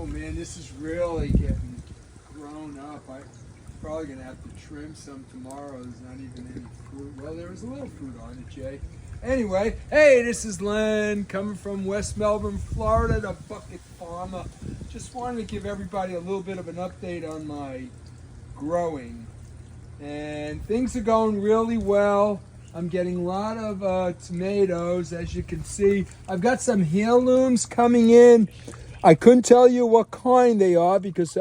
Oh man, this is really getting grown up. I'm probably gonna have to trim some tomorrow. There's not even any fruit. Well, there was a little fruit on it, Jay. Anyway, hey, this is Len coming from West Melbourne, Florida, the bucket farmer. Just wanted to give everybody a little bit of an update on my growing. And things are going really well. I'm getting a lot of tomatoes, as you can see. I've got some heirlooms coming in. I couldn't tell you what kind they are because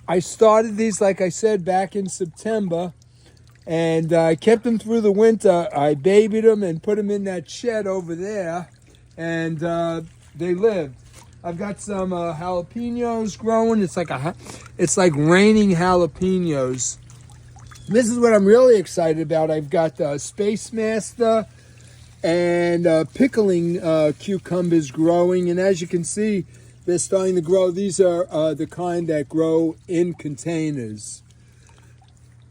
I started these, like I said, back in September. And I kept them through the winter. I babied them and put them in that shed over there. And they lived. I've got some jalapenos growing. It's like raining jalapenos. This is what I'm really excited about. I've got Space Master and pickling cucumbers growing. And as you can see, they're starting to grow. These are the kind that grow in containers.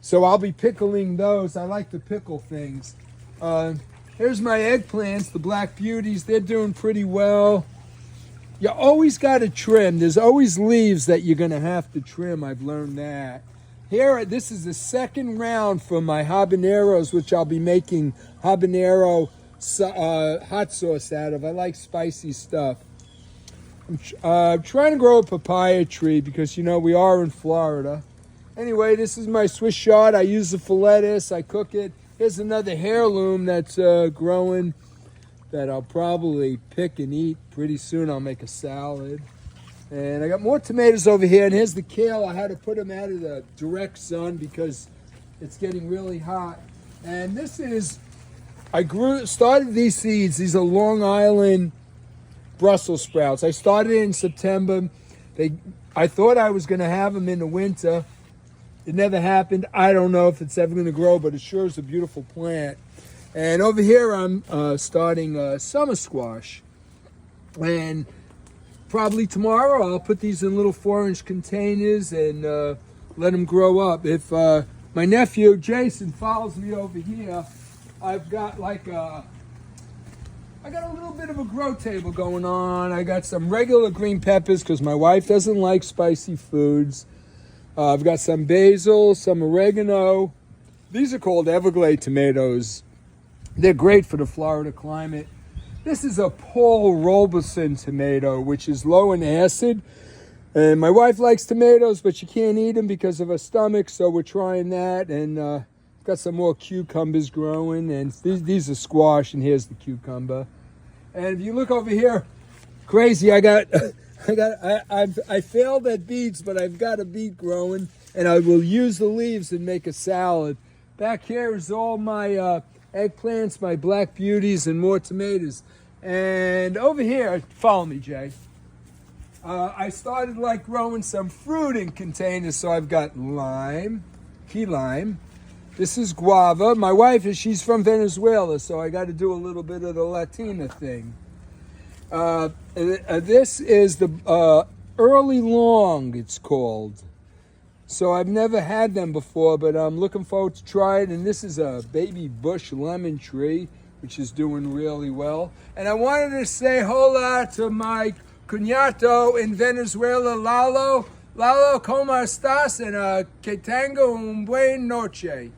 So I'll be pickling those. I like to pickle things. Here's my eggplants, the black beauties. They're doing pretty well. You always got to trim. There's always leaves that you're going to have to trim. I've learned that. Here, this is the second round for my habaneros, which I'll be making habanero hot sauce out of. I like spicy stuff. I'm trying to grow a papaya tree because, you know, we are in Florida. Anyway, this is my Swiss chard. I use it for lettuce. I cook it. Here's another heirloom that's growing that I'll probably pick and eat pretty soon. I'll make a salad. And I got more tomatoes over here. And here's the kale. I had to put them out of the direct sun because it's getting really hot. And this is, started these seeds. These are Long Island Brussels sprouts. I started in September. I thought I was going to have them in the winter. It never happened. I don't know if it's ever going to grow, but it sure is a beautiful plant. And over here, I'm starting summer squash. And probably tomorrow, I'll put these in little 4-inch containers and let them grow up. If my nephew, Jason, follows me over here, I've got I got a little bit of a grow table going on. I got some regular green peppers because my wife doesn't like spicy foods. I've got some basil, some oregano. These are called Everglade tomatoes. They're great for the Florida climate. This is a Paul Robeson tomato, which is low in acid. And my wife likes tomatoes, but she can't eat them because of her stomach, so we're trying that. And got some more cucumbers growing, and these are squash, and here's the cucumber. And if you look over here, crazy, I failed at beets, but I've got a beet growing, and I will use the leaves and make a salad. Back here is all my eggplants, my black beauties, and more tomatoes. And over here, follow me, Jay. I started growing some fruit in containers, so I've got key lime. This is guava. My wife, she's from Venezuela, so I got to do a little bit of the Latina thing. This is the early long, it's called. So I've never had them before, but I'm looking forward to try it. And this is a baby bush lemon tree, which is doing really well. And I wanted to say hola to my cuñado in Venezuela, Lalo. Lalo, ¿cómo estás? And que tengo un buen noche.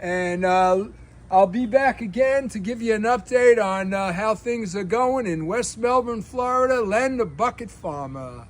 And I'll be back again to give you an update on how things are going in West Melbourne, Florida. Len the Bucket Farmer.